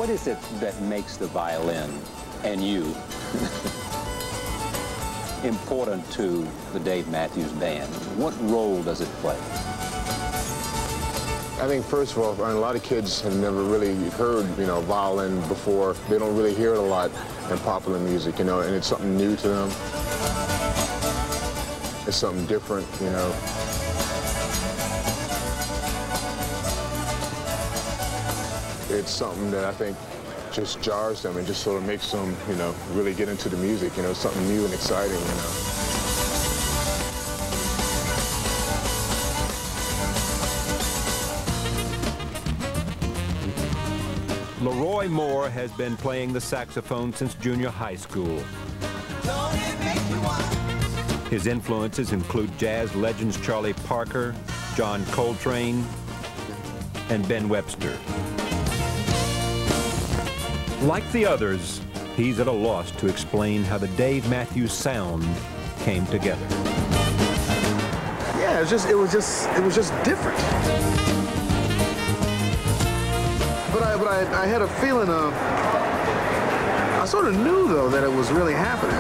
What is it that makes the violin and you important to the Dave Matthews Band? What role does it play? I think, first of all, a lot of kids have never really heard, violin before. They don't really hear it a lot in popular music, and it's something new to them. It's something different, It's something that I think just jars them and just sort of makes them, really get into the music, something new and exciting, Leroy Moore has been playing the saxophone since junior high school. His influences include jazz legends Charlie Parker, John Coltrane, and Ben Webster. Like the others, he's at a loss to explain how the Dave Matthews sound came together. Yeah, it was just different. But I had a feeling of, I sort of knew though that it was really happening.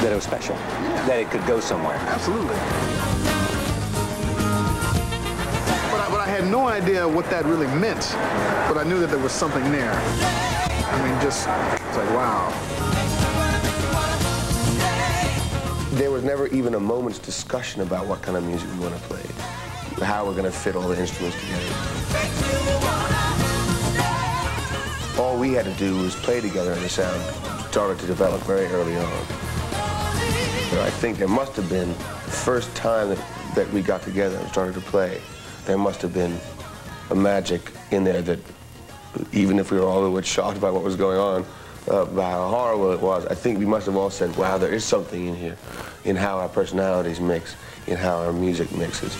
That it was special, yeah. That it could go somewhere. Absolutely. But I had no idea what that really meant, but I knew that there was something there. I mean, it's like, wow. There was never even a moment's discussion about what kind of music we want to play, how we're going to fit all the instruments together. All we had to do was play together, and the sound started to develop very early on. I think there must have been, the first time that we got together and started to play, there must have been a magic in there that, even if we were all a little bit shocked about what was going on, about how horrible it was, I think we must have all said, wow, there is something in here, in how our personalities mix, in how our music mixes.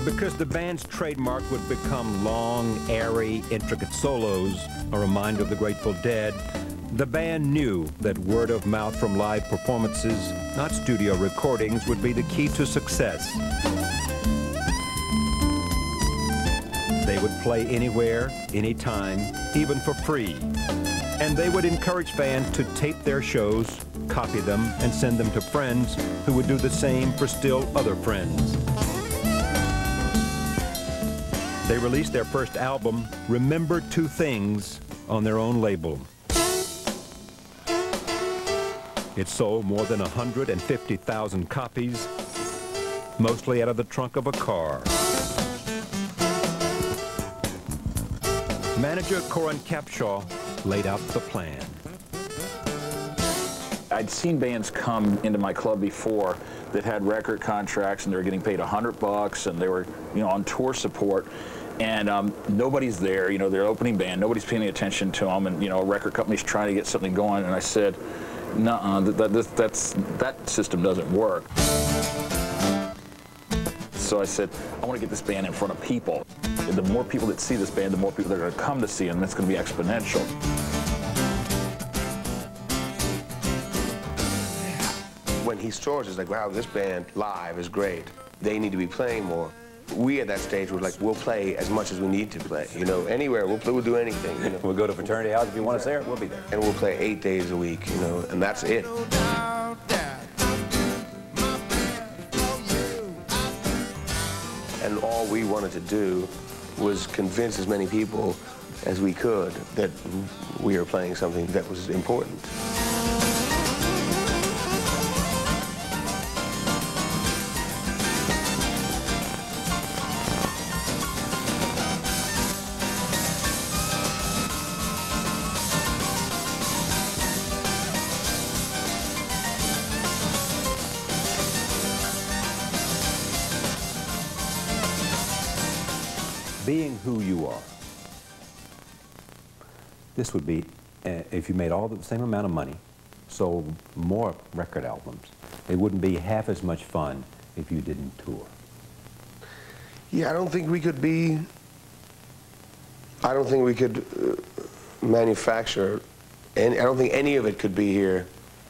Because the band's trademark would become long, airy, intricate solos, a reminder of the Grateful Dead, the band knew that word of mouth from live performances, not studio recordings, would be the key to success. They would play anywhere, anytime, even for free. And they would encourage fans to tape their shows, copy them, and send them to friends who would do the same for still other friends. They released their first album, Remember Two Things, on their own label. It sold more than 150,000 copies, mostly out of the trunk of a car. Manager Corin Capshaw laid out the plan. I'd seen bands come into my club before that had record contracts and they were getting paid $100 and they were, on tour support. And nobody's there, their opening band, nobody's paying attention to them, and a record company's trying to get something going. And I said, nuh-uh, that system doesn't work. So I said, I want to get this band in front of people. And the more people that see this band, the more people that are going to come to see them, and it's going to be exponential. When he saw us, it's like, wow, this band live is great. They need to be playing more. We at that stage were like, we'll play as much as we need to play. Anywhere, we'll do anything. We'll go to fraternity house if you want us there, we'll be there. And we'll play 8 days a week, and that's it. And all we wanted to do was convince as many people as we could that we were playing something that was important. being who you are, this would be, if you made all the same amount of money, sold more record albums, it wouldn't be half as much fun if you didn't tour. Yeah, I don't think we could manufacture, and I don't think any of it could be here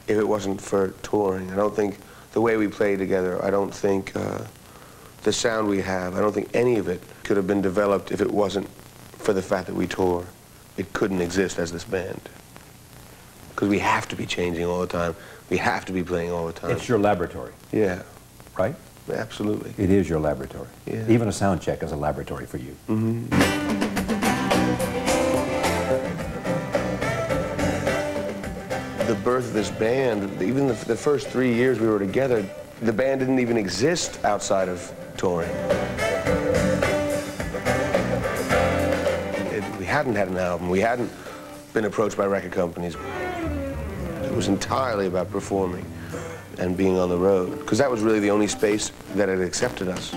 if it wasn't for touring. I don't think the way we play together, I don't think the sound we have, I don't think any of it could have been developed if it wasn't for the fact that we tour. It couldn't exist as this band. Because we have to be changing all the time. We have to be playing all the time. It's your laboratory. Yeah. Right? Absolutely. It is your laboratory. Yeah. Even a sound check is a laboratory for you. Mm-hmm. The birth of this band, even the first 3 years we were together, the band didn't even exist outside of touring. We hadn't had an album. We hadn't been approached by record companies. It was entirely about performing and being on the road, because that was really the only space that had accepted us.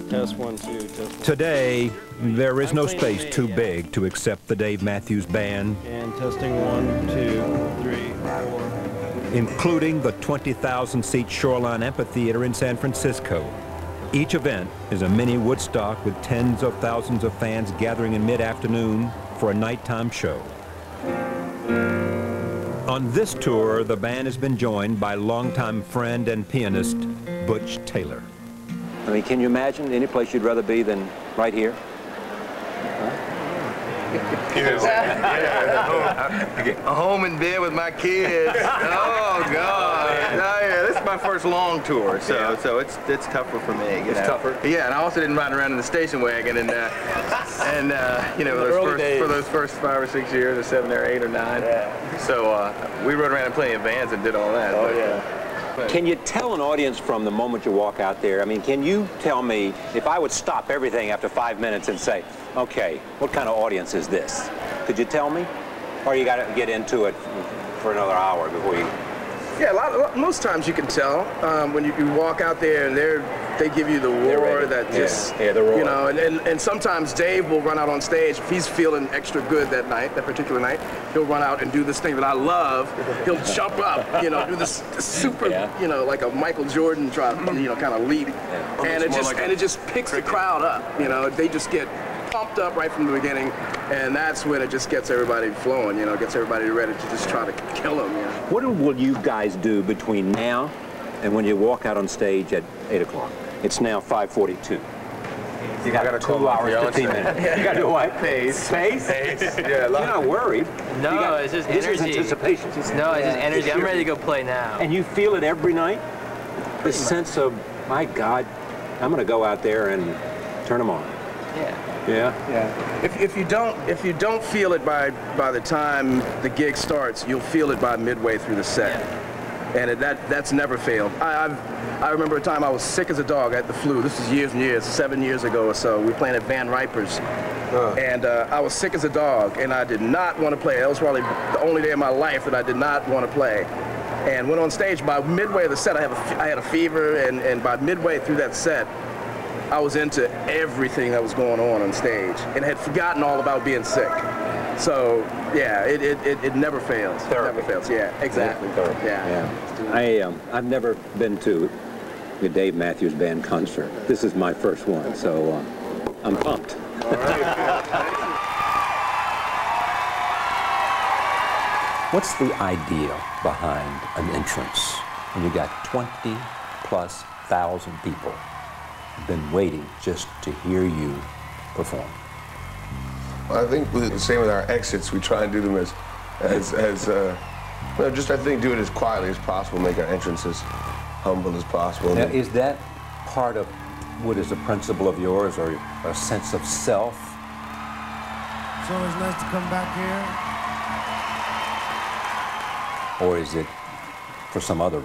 Test 1, 2, test. Today, there is no space too big to accept the Dave Matthews Band. And testing 1, 2, 3, 4. Including the 20,000-seat Shoreline Amphitheater in San Francisco. Each event is a mini Woodstock with tens of thousands of fans gathering in mid-afternoon for a nighttime show. On this tour, the band has been joined by longtime friend and pianist Butch Taylor. I mean, can you imagine any place you'd rather be than right here? A home in bed with my kids. Oh God! Oh, yeah, this is my first long tour, so it's tougher for me. It's tougher. Yeah, and I also didn't ride around in the station wagon, and you know, for those first 5 or 6 years, or 7 or 8 or 9. Yeah. So we rode around in plenty of vans and did all that. Oh yeah. Can you tell an audience from the moment you walk out there? I mean, can you tell me if I would stop everything after 5 minutes and say, okay, what kind of audience is this? Could you tell me? Or you got to get into it for another hour before you... Yeah, most times you can tell when you walk out there and they give you the roar that just, the roar. You know, and sometimes Dave will run out on stage if he's feeling extra good that night, that particular night. He'll run out and do this thing that I love. He'll jump up, you know, do this super, you know, like a Michael Jordan try, you know, kind of lead, and it just picks the crowd up. You know, they just get pumped up right from the beginning, and that's when it just gets everybody flowing, you know, gets everybody ready to just try to kill them, you know. What will you guys do between now and when you walk out on stage at 8 o'clock? It's now 5:42. You got 2 hours, 15 minutes. You got to do what? Pace. Pace? Yeah, you're not worried. No, it's just energy. This is anticipation. No, it's just energy. I'm ready to go play now. And you feel it every night? This sense of, my God, I'm going to go out there and turn them on. Yeah. Yeah. If you don't feel it by the time the gig starts, you'll feel it by midway through the set. Yeah. And that's never failed. I remember a time I was sick as a dog. I had the flu. This was years and years, 7 years ago or so. We were playing at Van Riper's. And I was sick as a dog, and I did not want to play. That was probably the only day of my life that I did not want to play. And went on stage. By midway of the set, I had a fever, and by midway through that set, I was into everything that was going on stage and had forgotten all about being sick. So, yeah, it never fails. It never fails, yeah, exactly. Yeah. I've never been to a Dave Matthews Band concert. This is my first one, so I'm pumped. All right. What's the idea behind an entrance when you got 20+ thousand people been waiting just to hear you perform? I think the same with our exits. We try and do them as well, just I think do it as quietly as possible, make our entrances humble as possible. Now, is that part of what is a principle of yours, or a sense of self? It's always nice to come back here. Or is it for some other